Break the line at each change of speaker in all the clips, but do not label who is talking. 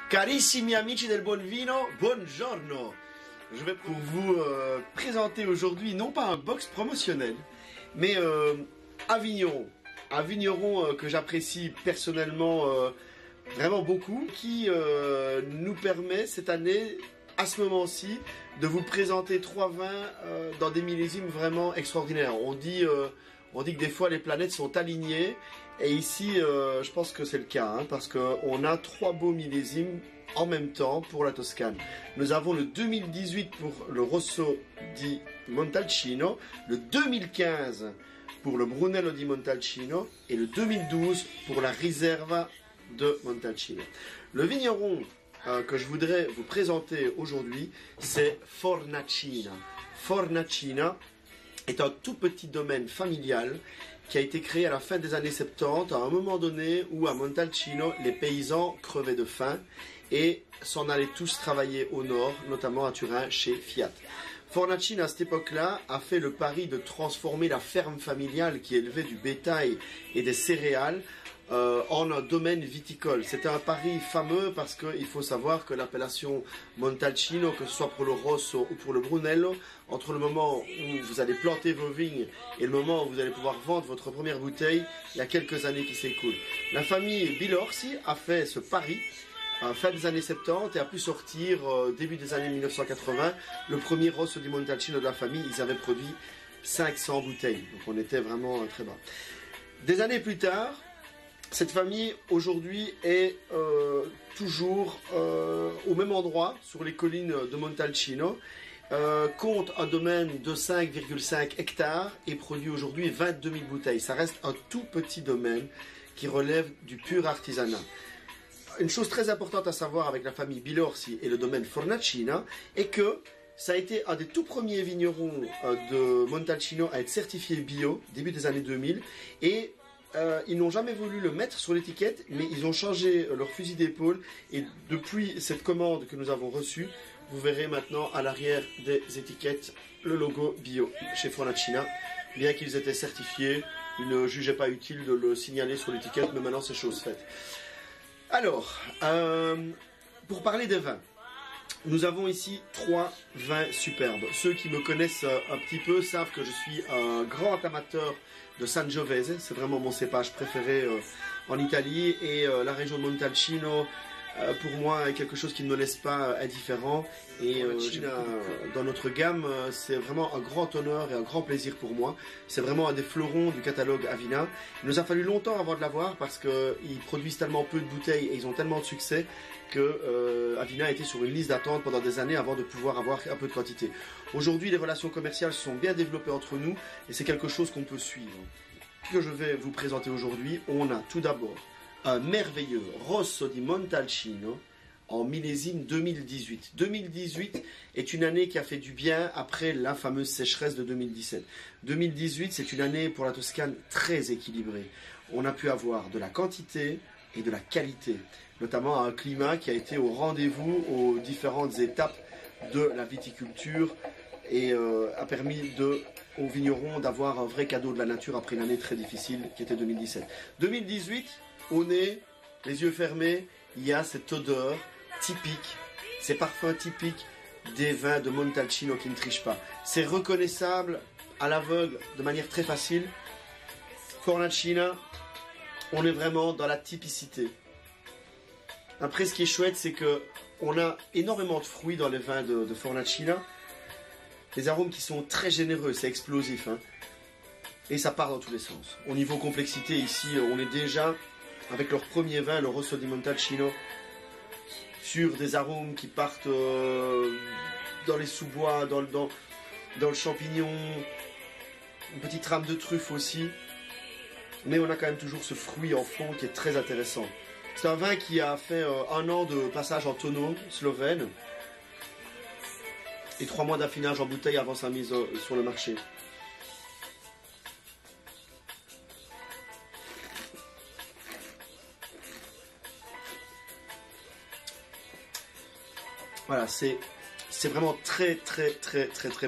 Carissimi amici del buon vino, buongiorno. Je vais pour vous présenter aujourd'hui non pas un box promotionnel, mais un vigneron que j'apprécie personnellement vraiment beaucoup, qui nous permet cette année, à ce moment-ci, de vous présenter 3 vins dans des millésimes vraiment extraordinaires. On dit que des fois les planètes sont alignées, et ici je pense que c'est le cas, hein, parce qu'on a 3 beaux millésimes en même temps pour la Toscane. Nous avons le 2018 pour le Rosso di Montalcino, le 2015 pour le Brunello di Montalcino et le 2012 pour la Riserva de Montalcino. Le vigneron que je voudrais vous présenter aujourd'hui, c'est Fornacina. Fornacina est un tout petit domaine familial qui a été créé à la fin des années 70, à un moment donné où à Montalcino, les paysans crevaient de faim et s'en allaient tous travailler au nord, notamment à Turin, chez Fiat. Fornacina, à cette époque-là, a fait le pari de transformer la ferme familiale qui élevait du bétail et des céréales en un domaine viticole. C'était un pari fameux parce qu'il faut savoir que l'appellation Montalcino, que ce soit pour le Rosso ou pour le Brunello, entre le moment où vous allez planter vos vignes et le moment où vous allez pouvoir vendre votre première bouteille, il y a quelques années qui s'écoulent. La famille Bilorsi a fait ce pari fin des années 70 et a pu sortir début des années 1980 le premier Rosso di Montalcino de la famille. Ils avaient produit 500 bouteilles, donc on était vraiment très bas. Des années plus tard, cette famille aujourd'hui est toujours au même endroit, sur les collines de Montalcino, compte un domaine de 5,5 hectares et produit aujourd'hui 22 000 bouteilles. Ça reste un tout petit domaine qui relève du pur artisanat. Une chose très importante à savoir avec la famille Bilorsi et le domaine Fornacina est que ça a été un des tout premiers vignerons de Montalcino à être certifié bio, début des années 2000, et ils n'ont jamais voulu le mettre sur l'étiquette, mais ils ont changé leur fusil d'épaule, et depuis cette commande que nous avons reçue, vous verrez maintenant à l'arrière des étiquettes le logo bio chez Fornacina. Bien qu'ils étaient certifiés, ils ne jugeaient pas utile de le signaler sur l'étiquette, mais maintenant c'est chose faite. Alors, pour parler des vins, nous avons ici 3 vins superbes. Ceux qui me connaissent un petit peu savent que je suis un grand amateur de Sangiovese. C'est vraiment mon cépage préféré en Italie. Et la région de Montalcino, pour moi, est quelque chose qui ne me laisse pas indifférent. Et dans notre gamme, c'est vraiment un grand honneur et un grand plaisir pour moi. C'est vraiment un des fleurons du catalogue Avina. Il nous a fallu longtemps avant de l'avoir parce qu'ils produisent tellement peu de bouteilles et ils ont tellement de succès que Avina a été sur une liste d'attente pendant des années avant de pouvoir avoir un peu de quantité. Aujourd'hui, les relations commerciales se sont bien développées entre nous et c'est quelque chose qu'on peut suivre. Ce que je vais vous présenter aujourd'hui, on a tout d'abord un merveilleux Rosso di Montalcino en millésime 2018. 2018 est une année qui a fait du bien après la fameuse sécheresse de 2017. 2018, c'est une année pour la Toscane très équilibrée. On a pu avoir de la quantité et de la qualité, notamment un climat qui a été au rendez-vous aux différentes étapes de la viticulture et a permis aux vignerons d'avoir un vrai cadeau de la nature après une année très difficile qui était 2017. 2018, au nez, les yeux fermés, il y a cette odeur typique, ces parfums typiques des vins de Montalcino qui ne trichent pas. C'est reconnaissable à l'aveugle de manière très facile. Fornacina, on est vraiment dans la typicité. Après, ce qui est chouette, c'est que on a énormément de fruits dans les vins de Fornacina. Des arômes qui sont très généreux, c'est explosif, hein. Et ça part dans tous les sens. Au niveau complexité, ici, on est déjà avec leur premier vin, le Rosso di Montalcino, sur des arômes qui partent dans les sous-bois, dans le champignon, une petite rame de truffe aussi. Mais on a quand même toujours ce fruit en fond qui est très intéressant. C'est un vin qui a fait 1 an de passage en tonneau slovène et 3 mois d'affinage en bouteille avant sa mise sur le marché. Voilà, c'est vraiment très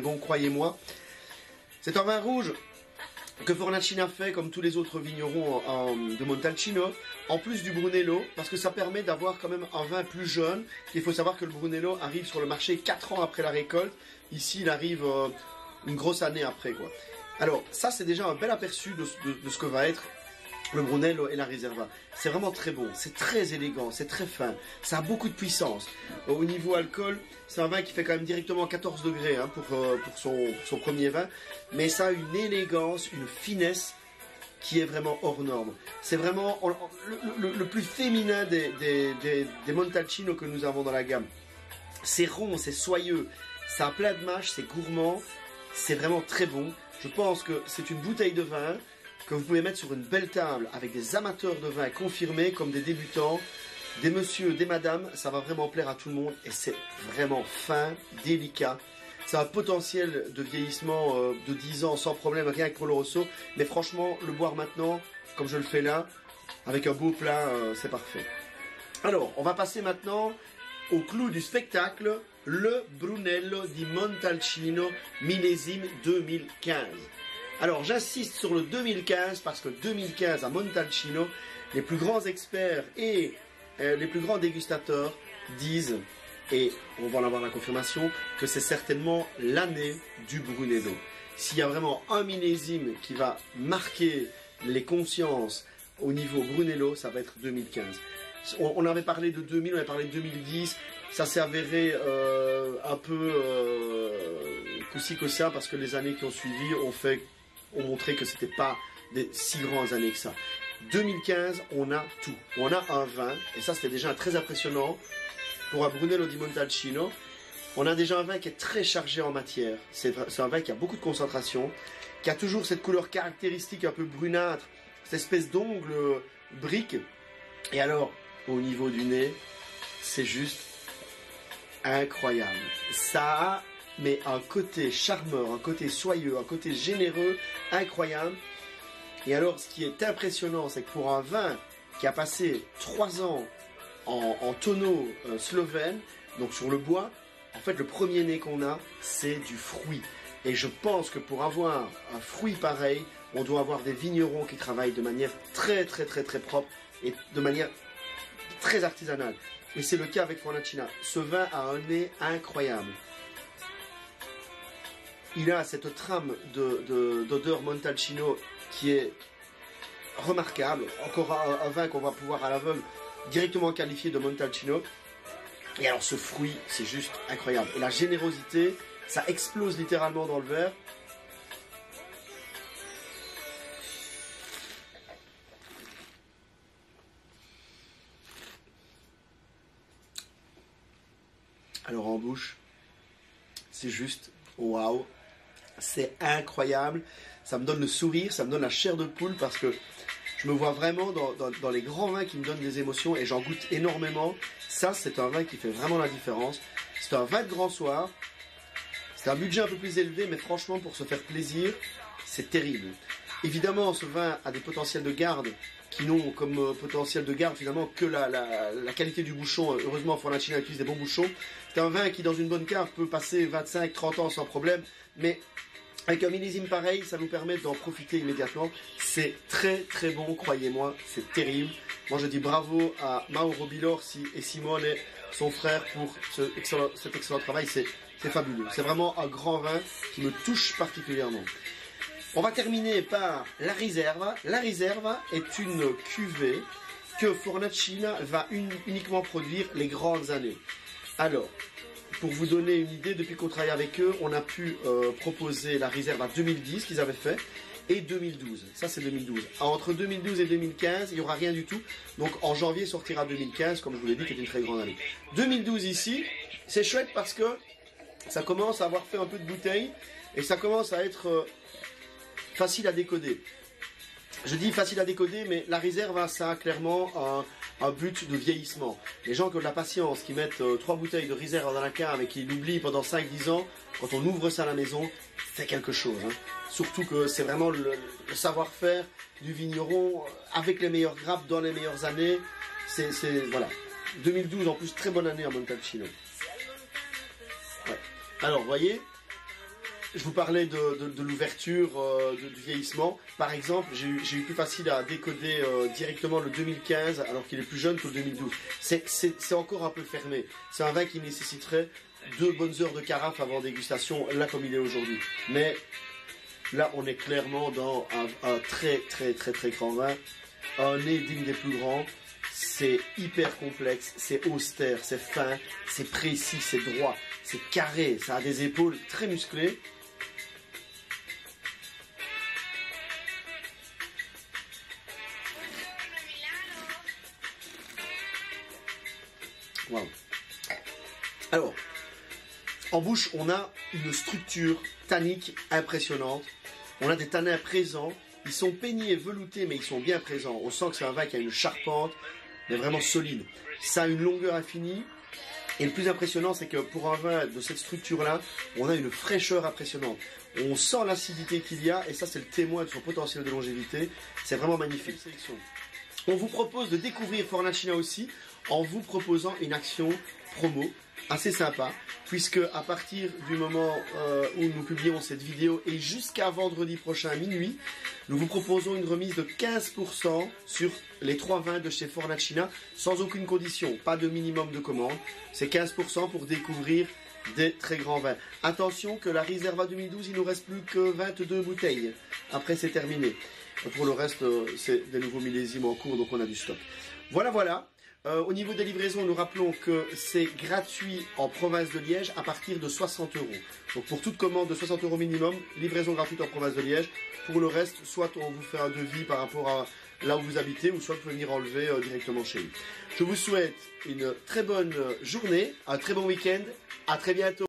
bon, croyez-moi. C'est un vin rouge que Fornacina fait comme tous les autres vignerons de Montalcino, en plus du Brunello, parce que ça permet d'avoir quand même un vin plus jeune. Il faut savoir que le Brunello arrive sur le marché 4 ans après la récolte. Ici, il arrive une grosse année après, quoi. Alors, ça, c'est déjà un bel aperçu de ce que va être le Brunello et la Riserva. C'est vraiment très bon, c'est très élégant, c'est très fin, ça a beaucoup de puissance. Au niveau alcool, c'est un vin qui fait quand même directement 14 degrés hein, pour son premier vin, mais ça a une élégance, une finesse qui est vraiment hors norme. C'est vraiment le plus féminin des Montalcino que nous avons dans la gamme. C'est rond, c'est soyeux, ça a plein de mâche, c'est gourmand, c'est vraiment très bon. Je pense que c'est une bouteille de vin que vous pouvez mettre sur une belle table avec des amateurs de vin confirmés comme des débutants, des messieurs, des madames, ça va vraiment plaire à tout le monde et c'est vraiment fin, délicat. Ça a un potentiel de vieillissement de 10 ans sans problème, rien avec Oloroso, mais franchement, le boire maintenant, comme je le fais là, avec un beau plat, c'est parfait. Alors, on va passer maintenant au clou du spectacle, le Brunello di Montalcino millésime 2015. Alors j'insiste sur le 2015 parce que 2015 à Montalcino, les plus grands experts et les plus grands dégustateurs disent, et on va en avoir la confirmation, que c'est certainement l'année du Brunello. S'il y a vraiment un millésime qui va marquer les consciences au niveau Brunello, ça va être 2015. On avait parlé de 2000, on avait parlé de 2010, ça s'est avéré un peu coup-ci que ça parce que les années qui ont suivi ont montré que c'était pas des si grandes années que ça. 2015, on a tout. On a un vin, et ça c'était déjà très impressionnant pour un Brunello di Montalcino. On a déjà un vin qui est très chargé en matière. C'est un vin qui a beaucoup de concentration, qui a toujours cette couleur caractéristique un peu brunâtre, cette espèce d'ongle brique. Et alors, au niveau du nez, c'est juste incroyable. Ça a mais un côté charmeur, un côté soyeux, un côté généreux, incroyable. Et alors, ce qui est impressionnant, c'est que pour un vin qui a passé 3 ans en tonneau slovène, donc sur le bois, en fait, le premier nez qu'on a, c'est du fruit. Et je pense que pour avoir un fruit pareil, on doit avoir des vignerons qui travaillent de manière très propre et de manière très artisanale. Et c'est le cas avec Fornacina. Ce vin a un nez incroyable. Il a cette trame d'odeur Montalcino qui est remarquable. Encore un vin qu'on va pouvoir à l'aveugle directement qualifier de Montalcino. Et alors ce fruit, c'est juste incroyable. Et la générosité, ça explose littéralement dans le verre. Alors en bouche, c'est juste waouh. C'est incroyable, ça me donne le sourire, ça me donne la chair de poule parce que je me vois vraiment dans les grands vins qui me donnent des émotions et j'en goûte énormément. Ça, c'est un vin qui fait vraiment la différence. C'est un vin de grand soir, c'est un budget un peu plus élevé, mais franchement, pour se faire plaisir, c'est terrible. Évidemment, ce vin a des potentiels de garde qui n'ont comme potentiel de garde finalement que la qualité du bouchon. Heureusement, Fornacina utilise des bons bouchons. C'est un vin qui, dans une bonne cave, peut passer 25-30 ans sans problème, mais avec un millésime pareil, ça nous permet d'en profiter immédiatement. C'est très bon, croyez-moi, c'est terrible. Moi, je dis bravo à Mauro Bilorsi et Simone, son frère, pour cet excellent travail. C'est fabuleux. C'est vraiment un grand vin qui me touche particulièrement. On va terminer par la Riserva. La Riserva est une cuvée que Fornacina va uniquement produire les grandes années. Alors, pour vous donner une idée, depuis qu'on travaille avec eux, on a pu proposer la Riserva 2010 qu'ils avaient fait et 2012. Ça, c'est 2012. Entre 2012 et 2015, il n'y aura rien du tout. Donc, en janvier sortira 2015, comme je vous l'ai dit, qui est une très grande année. 2012 ici, c'est chouette parce que ça commence à avoir fait un peu de bouteille et ça commence à être facile à décoder. Je dis facile à décoder, mais la Riserva, ça a clairement un but de vieillissement. Les gens qui ont de la patience, qui mettent 3 bouteilles de Riserva dans la cave et qui l'oublient pendant 5-10 ans, quand on ouvre ça à la maison, c'est quelque chose. Hein. Surtout que c'est vraiment le savoir-faire du vigneron avec les meilleures grappes dans les meilleures années. Voilà. 2012, en plus, très bonne année à Montalcino. Ouais. Alors, vous voyez, je vous parlais de l'ouverture, du vieillissement. Par exemple, j'ai eu plus facile à décoder directement le 2015 alors qu'il est plus jeune que le 2012. C'est encore un peu fermé. C'est un vin qui nécessiterait 2 bonnes heures de carafe avant dégustation, là comme il est aujourd'hui. Mais là, on est clairement dans un très grand vin. Un nez digne des plus grands. C'est hyper complexe, c'est austère, c'est fin, c'est précis, c'est droit, c'est carré, ça a des épaules très musclées. Wow. Alors, en bouche, on a une structure tannique impressionnante. On a des tanins présents. Ils sont peignés et veloutés, mais ils sont bien présents. On sent que c'est un vin qui a une charpente, mais vraiment solide. Ça a une longueur infinie. Et le plus impressionnant, c'est que pour un vin de cette structure-là, on a une fraîcheur impressionnante. On sent l'acidité qu'il y a, et ça, c'est le témoin de son potentiel de longévité. C'est vraiment magnifique. On vous propose de découvrir Fornacina aussi, en vous proposant une action promo assez sympa, puisque à partir du moment où nous publions cette vidéo et jusqu'à vendredi prochain à minuit, nous vous proposons une remise de 15% sur les 3 vins de chez Fornacina, sans aucune condition, pas de minimum de commande. C'est 15% pour découvrir des très grands vins. Attention que la Riserva 2012, il nous reste plus que 22 bouteilles. Après, c'est terminé. Pour le reste, c'est des nouveaux millésimes en cours, donc on a du stock. Voilà. Au niveau des livraisons, nous rappelons que c'est gratuit en province de Liège à partir de 60 €. Donc pour toute commande de 60 € minimum, livraison gratuite en province de Liège. Pour le reste, soit on vous fait un devis par rapport à là où vous habitez, ou soit vous pouvez venir enlever directement chez nous. Je vous souhaite une très bonne journée, un très bon week-end. À très bientôt.